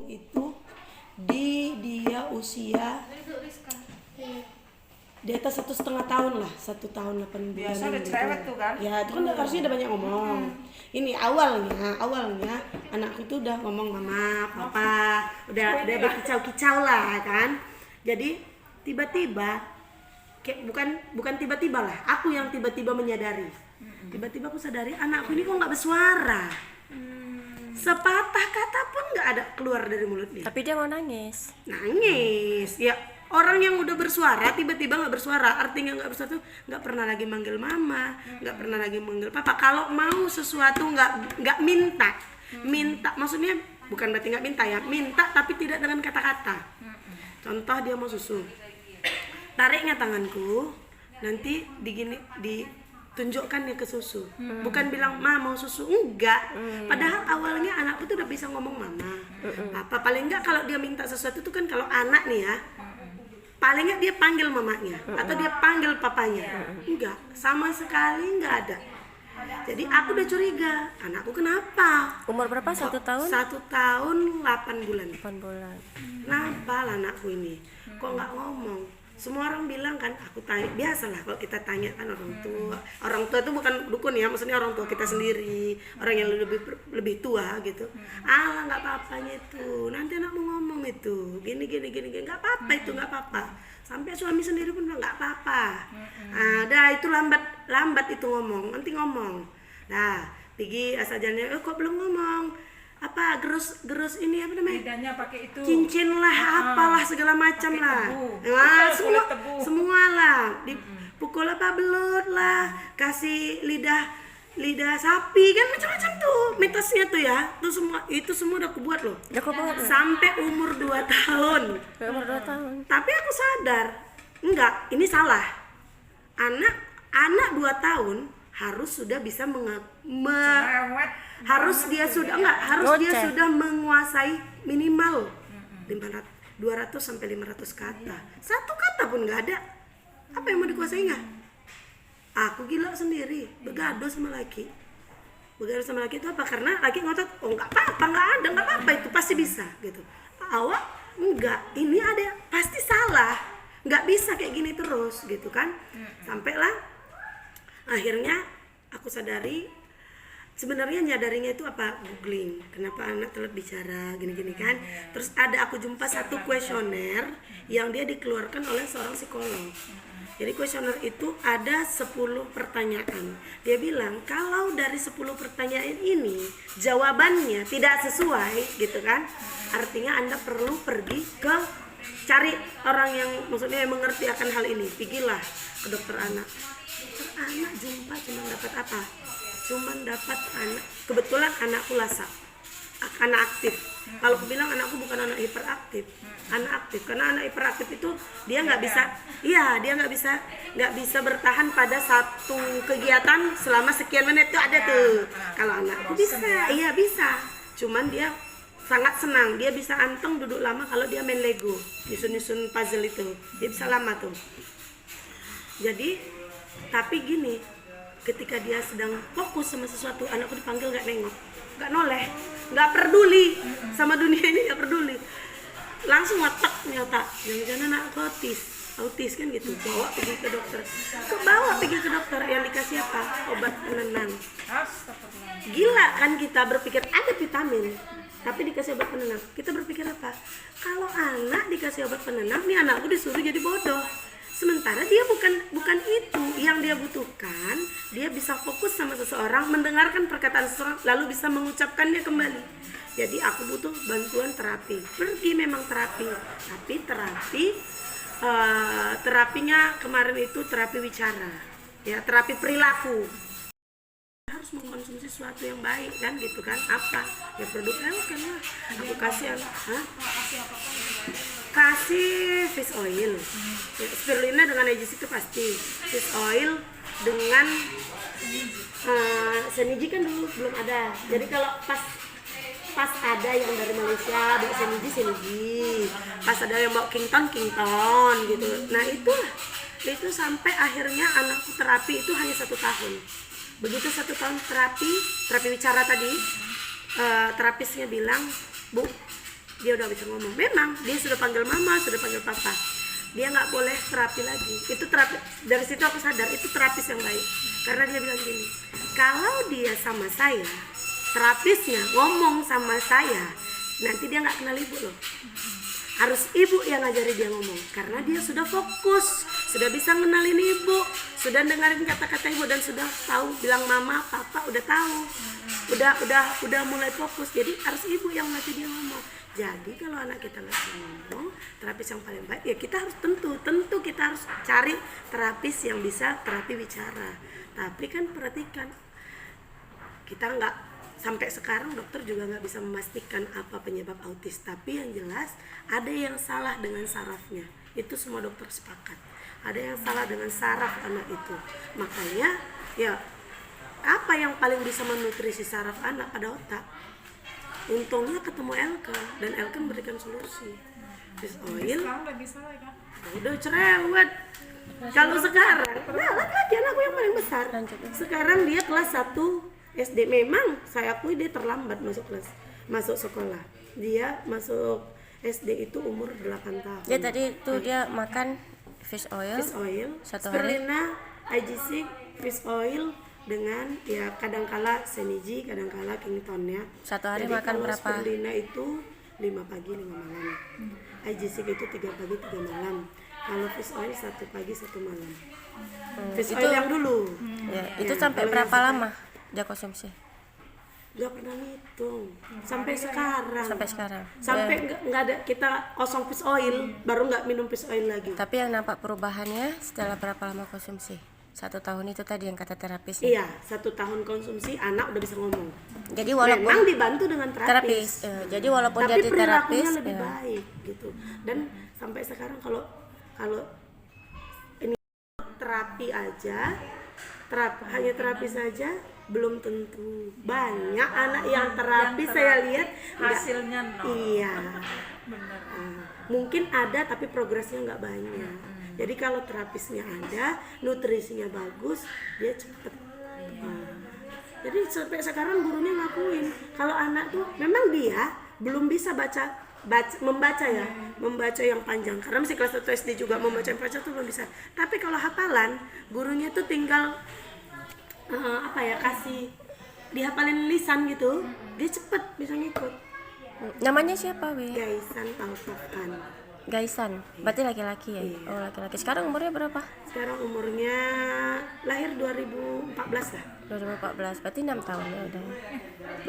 itu dia usia di atas 1,5 tahun lah, 1 tahun 8 bulan. Biasa udah cerewet tuh kan? Ya itu kan harusnya udah banyak ngomong. Ini awalnya anakku tuh udah ngomong mama, papa, udah berkicau-kicau lah kan. Jadi tiba-tiba kayak bukan tiba-tiba lah, aku yang tiba-tiba menyadari. Tiba-tiba aku sadari anakku ini kok nggak bersuara. Sepatah kata pun nggak ada keluar dari mulutnya. Tapi dia mau nangis. Nangis ya, orang yang udah bersuara tiba-tiba nggak bersuara, artinya nggak bersuara tuh nggak pernah lagi manggil mama, nggak pernah lagi manggil papa. Kalau mau sesuatu nggak minta maksudnya bukan berarti nggak minta ya, minta tapi tidak dengan kata-kata. Contoh dia mau susu, tariknya tanganku, nanti ditunjukkan dia ke susu, bukan bilang ma mau susu, enggak. Padahal awalnya anakku tuh udah bisa ngomong mama, papa. Paling enggak kalau dia minta sesuatu tuh kan, kalau anak nih ya, paling enggak dia panggil mamanya atau dia panggil papanya. Enggak, sama sekali enggak ada. Jadi aku udah curiga, anakku kenapa? Umur berapa? 1 tahun? 1 tahun 8 bulan. 8 bulan. Kenapa lah anakku ini kok nggak ngomong? Semua orang bilang kan, aku tanya, biasalah kalau kita tanya kan orang tua itu bukan dukun ya, maksudnya orang tua kita sendiri, orang yang lebih tua gitu. Alah nggak apa-apanya itu, nanti anak mau ngomong itu gini nggak apa-apa, itu nggak apa-apa. Sampai suami sendiri pun bilang nggak apa-apa. Dah itu lambat itu ngomong, nanti ngomong. Nah pergi asalnya, kok belum ngomong? Apa gerus ini apa namanya? Lidahnya pakai itu. Cincin lah, apalah segala macam lah. Nah, semua lah. Dipukul apa belut lah, kasih lidah sapi kan, macam-macam tuh mitosnya tuh ya. Itu semua udah aku buat loh. Sampai umur 2 tahun. Umur 2 tahun. Tapi aku sadar, enggak, ini salah. Anak 2 tahun harus sudah bisa harus dia sudah menguasai minimal 200 sampai 500 kata. Satu kata pun nggak ada. Apa yang mau dikuasainya? Aku gila sendiri, begaduh sama laki. Begaduh sama laki itu apa? Karena laki ngotot, oh nggak apa-apa itu pasti bisa gitu. Awak enggak, ini ada pasti salah, nggak bisa kayak gini terus gitu kan. Sampailah akhirnya aku sadari, sebenarnya nyadarinya itu apa, googling kenapa anak telat bicara gini kan. Terus aku jumpa satu kuesioner yang dia dikeluarkan oleh seorang psikolog. Jadi kuesioner itu ada 10 pertanyaan. Dia bilang kalau dari 10 pertanyaan ini jawabannya tidak sesuai gitu kan, artinya Anda perlu pergi ke cari orang yang maksudnya yang mengerti akan hal ini. Pergilah ke dokter anak. Dokter anak jumpa cuma dapat apa? Cuman dapat anak, kebetulan anakku lasa, anak aktif. Kalau aku bilang anakku bukan anak hiperaktif, anak aktif. Karena anak hiperaktif itu dia nggak bisa bertahan pada satu kegiatan selama sekian menit, itu ada tuh. Kalau anakku bisa. Cuman dia sangat senang, dia bisa anteng duduk lama kalau dia main Lego, nyusun puzzle itu, dia bisa lama tuh. Jadi tapi gini, ketika dia sedang fokus sama sesuatu, anakku dipanggil nggak nengok, nggak noleh, nggak peduli sama dunia ini, nggak peduli. Langsung nyotak, jangan-jangan anak autis kan gitu. Bawa pergi ke dokter, yang dikasih apa? Obat penenang. Gila kan, kita berpikir ada vitamin tapi dikasih obat penenang. Kita berpikir apa? Kalau anak dikasih obat penenang, nih anakku disuruh jadi bodoh. Sementara dia bukan itu yang dia butuhkan. Dia bisa fokus sama seseorang, mendengarkan perkataan seseorang, lalu bisa mengucapkannya kembali. Jadi aku butuh bantuan terapi. Pergi memang terapi, tapi terapinya kemarin itu terapi wicara, ya terapi perilaku. Harus mengkonsumsi sesuatu yang baik kan gitu kan. Apa ya, produk kan lah aku kasih kasih fish oil, ya, spirulina dengan aegis itu pasti, fish oil dengan seniji kan dulu belum ada. Jadi kalau pas ada yang dari Malaysia bawa seniji, pas ada yang bawa kington gitu. Nah itu sampai akhirnya anakku terapi itu hanya 1 tahun. Begitu 1 tahun terapi wicara tadi, terapisnya bilang, Bu, dia udah bisa ngomong. Memang dia sudah panggil mama, sudah panggil papa, dia nggak boleh terapi lagi. Itu terapi, dari situ aku sadar itu terapis yang baik, karena dia bilang gini, kalau dia sama saya, terapisnya ngomong sama saya, nanti dia nggak kenal ibu loh. Harus ibu yang ngajari dia ngomong, karena dia sudah fokus, sudah bisa ngenalin ibu, sudah dengerin kata-kata ibu, dan sudah tahu bilang mama, papa, udah tahu, udah mulai fokus. Jadi harus ibu yang ngasih dia ngomong. Jadi kalau anak kita nggak bisa ngomong, terapis yang paling baik ya kita harus tentu kita harus cari terapis yang bisa terapi bicara. Tapi kan perhatikan, kita nggak, sampai sekarang dokter juga nggak bisa memastikan apa penyebab autis, tapi yang jelas ada yang salah dengan sarafnya, itu semua dokter sepakat, ada yang salah dengan saraf anak itu. Makanya ya apa yang paling bisa menutrisi saraf anak pada otak? Untungnya ketemu Elken, dan Elken memberikan solusi. Fish oil Sekarang udah bisa lah kan? udah cerewet. Kalau sekarang, nah laki-laki anakku yang paling besar, sekarang dia kelas 1 SD. Memang saya akui dia terlambat masuk sekolah. Dia masuk SD itu umur 8 tahun. Ya tadi tuh dia makan fish oil satu hari. spirulina, IGC, fish oil dengan ya kadangkala Seniji, kadangkala Kington ya. Satu hari Jadi makan kalau berapa? spirulina itu 5 pagi 5 malam. IGC itu 3 pagi 3 malam. Kalau fish oil 1 pagi 1 malam. Fish oil yang dulu. Ya, itu Ya, sampai kalau berapa yang lama dia konsumsi? Gak pernah ngitung sampai sekarang. Sampai Nggak ada kita kosong fish oil, baru nggak minum fish oil lagi. Tapi yang nampak perubahannya setelah berapa lama konsumsi? 1 tahun itu tadi yang kata terapis. Iya, 1 tahun konsumsi anak udah bisa ngomong. Jadi walaupun Memang dibantu dengan terapis. jadi walaupun tapi jadi terapis perilakunya lebih baik gitu. Dan sampai sekarang kalau ini terapi aja, hanya terapi saja belum tentu. Banyak anak yang terapi saya lihat hasilnya nol. Iya. Bener. Mungkin ada tapi progresnya nggak banyak. Jadi kalau terapisnya ada, nutrisinya bagus, dia cepet. Jadi sampai sekarang gurunya ngakuin kalau anak tuh memang dia belum bisa membaca yang panjang, karena masih kelas 1 SD juga membaca yang panjang tuh belum bisa. Tapi kalau hafalan, gurunya tuh tinggal kasih dihafalin lisan gitu, dia cepet bisa ngikut. namanya siapa, Wi? Gaisan Taufan. Gaisan. Berarti laki-laki ya? Iya. Oh, laki-laki. Sekarang umurnya berapa? Sekarang umurnya lahir 2014 lah. 2014. Berarti 6 tahun ya udah.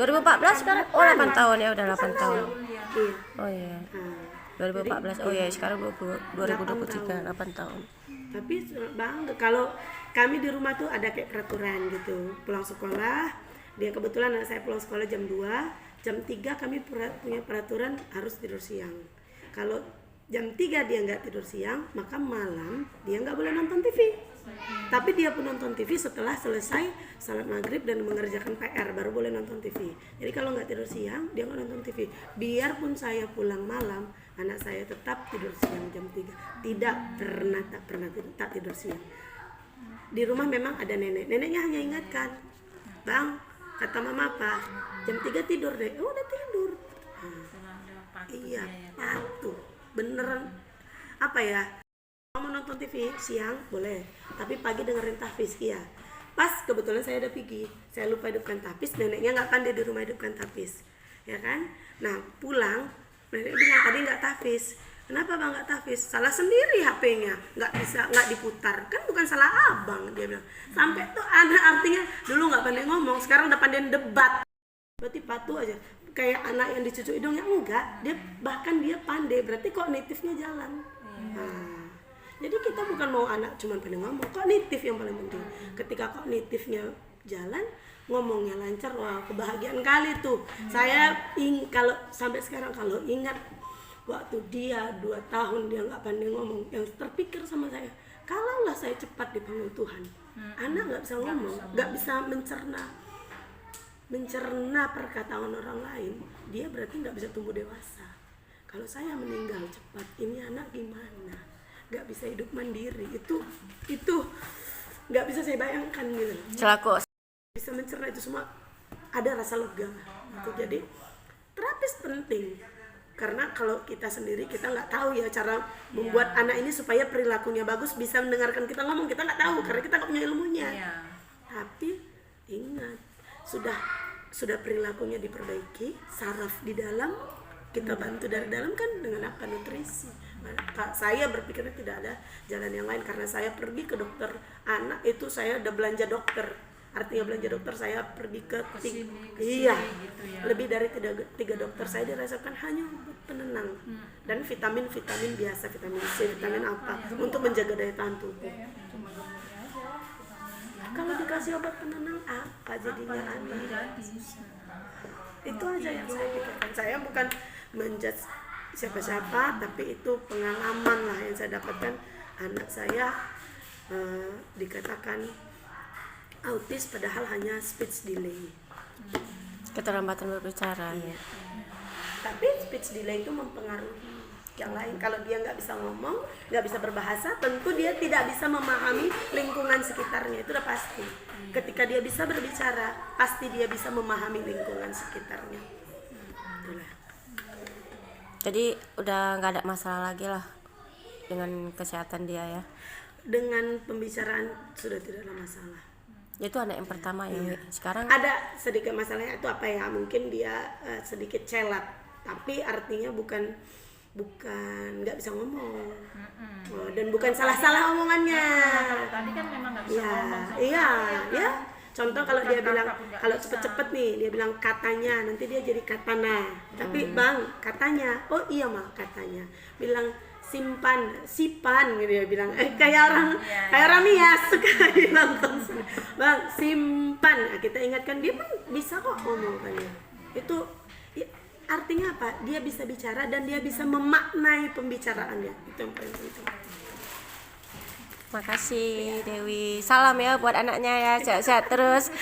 2014 sekarang? Oh, 8 tahun ya, udah 8 tahun. Iya. Oh iya. Nah, 2014. Oh iya, sekarang 2023, 8 tahun. tapi bangga kalau kami di rumah tuh ada kayak peraturan gitu. Pulang sekolah, dia kebetulan anak saya pulang sekolah jam 2, jam 3 kami punya peraturan harus tidur siang. Kalau jam 3 dia nggak tidur siang, maka malam dia nggak boleh nonton TV. Tapi dia pun nonton TV setelah selesai salat maghrib dan mengerjakan PR, baru boleh nonton TV. Jadi kalau nggak tidur siang, dia nggak nonton TV. Biarpun saya pulang malam, anak saya tetap tidur siang jam 3. Tak pernah tidur siang. Di rumah memang ada neneknya hanya ingatkan, Bang, kata mama apa? Jam 3 tidur deh. Oh, udah tidur. Iya, patuh. Beneran apa ya? Mau nonton TV siang boleh, tapi pagi dengerin tahfiz. Iya. Pas kebetulan saya ada pergi, saya lupa hidupkan tahfiz, neneknya nggak pandai di rumah hidupkan tahfiz, ya kan? Nah pulang, nenek bilang tadi nggak tahfiz. Kenapa bang nggak tahfiz? Salah sendiri HP-nya, nggak diputar, kan bukan salah abang, dia bilang. Sampai tuh anak artinya dulu nggak pandai ngomong, sekarang udah pandai debat. Berarti patuh aja, kayak anak yang dicucuk hidungnya enggak, dia bahkan dia pandai, berarti kognitifnya jalan. Nah, jadi kita bukan mau anak cuma pandai ngomong, kognitif yang paling penting. Ketika kognitifnya jalan, ngomongnya lancar, wah kebahagiaan kali tuh. Saya kalau sampai sekarang kalau ingat waktu dia 2 tahun dia nggak pandai ngomong, yang terpikir sama saya, kalaulah saya cepat dipanggil Tuhan, anak nggak bisa ngomong, nggak bisa mencerna perkataan orang lain, dia berarti nggak bisa tumbuh dewasa. Kalau saya meninggal cepat, ini anak gimana? Nggak bisa hidup mandiri, itu nggak bisa saya bayangkan gitu. Selaku Bisa mencerna itu semua, ada rasa lega gitu. Jadi terapis penting. karena kalau kita sendiri kita nggak tahu ya cara membuat anak ini supaya perilakunya bagus, bisa mendengarkan kita ngomong, kita nggak tahu karena kita nggak punya ilmunya. Iya. Tapi ingat, sudah perilakunya diperbaiki, saraf di dalam kita bantu dari dalam kan dengan apa, nutrisi. Saya berpikirnya tidak ada jalan yang lain, karena saya pergi ke dokter anak itu saya udah belanja dokter. Artinya belanja dokter, saya pergi ke iya gitu ya. lebih dari 3 dokter. Saya dirasakan hanya untuk penenang dan vitamin biasa, vitamin C, vitamin apa untuk menjaga daya tahan tubuh. Kalau dikasih obat penenang apa jadinya aneh? Itu aja yang saya pikirkan. Saya bukan menjudge siapa-siapa, tapi itu pengalaman lah yang saya dapatkan. Anak saya dikatakan autis padahal hanya speech delay. Keterlambatan berbicara. Iya. Tapi speech delay itu mempengaruhi yang lain. Kalau dia nggak bisa ngomong, nggak bisa berbahasa, tentu dia tidak bisa memahami lingkungan sekitarnya, itu udah pasti. Ketika dia bisa berbicara, pasti dia bisa memahami lingkungan sekitarnya. Itulah. Jadi udah nggak ada masalah lagi lah dengan kesehatan dia ya. Dengan pembicaraan sudah tidak ada masalah. Itu anak yang pertama ya. Wi. Sekarang Ada sedikit masalahnya itu apa ya? Mungkin dia sedikit celat, tapi artinya bukan nggak bisa ngomong. Dan bukan salah omongannya. Tadi kan memang nggak bisa ngomong. Iya. Contoh kalau dia bilang, kalau cepet-cepet nih dia bilang katanya, nanti dia jadi katana. Tapi bang katanya, oh iya mah katanya. Bilang sipan gitu dia bilang. Kayak orang nih ya suka bilang bang simpan. Nah, kita ingatkan dia pun bisa kok ngomongnya. Itu artinya apa? Dia bisa bicara dan dia bisa memaknai pembicaraannya. Itu yang paling penting. makasih Dewi. Salam ya buat anaknya ya, sehat-sehat terus.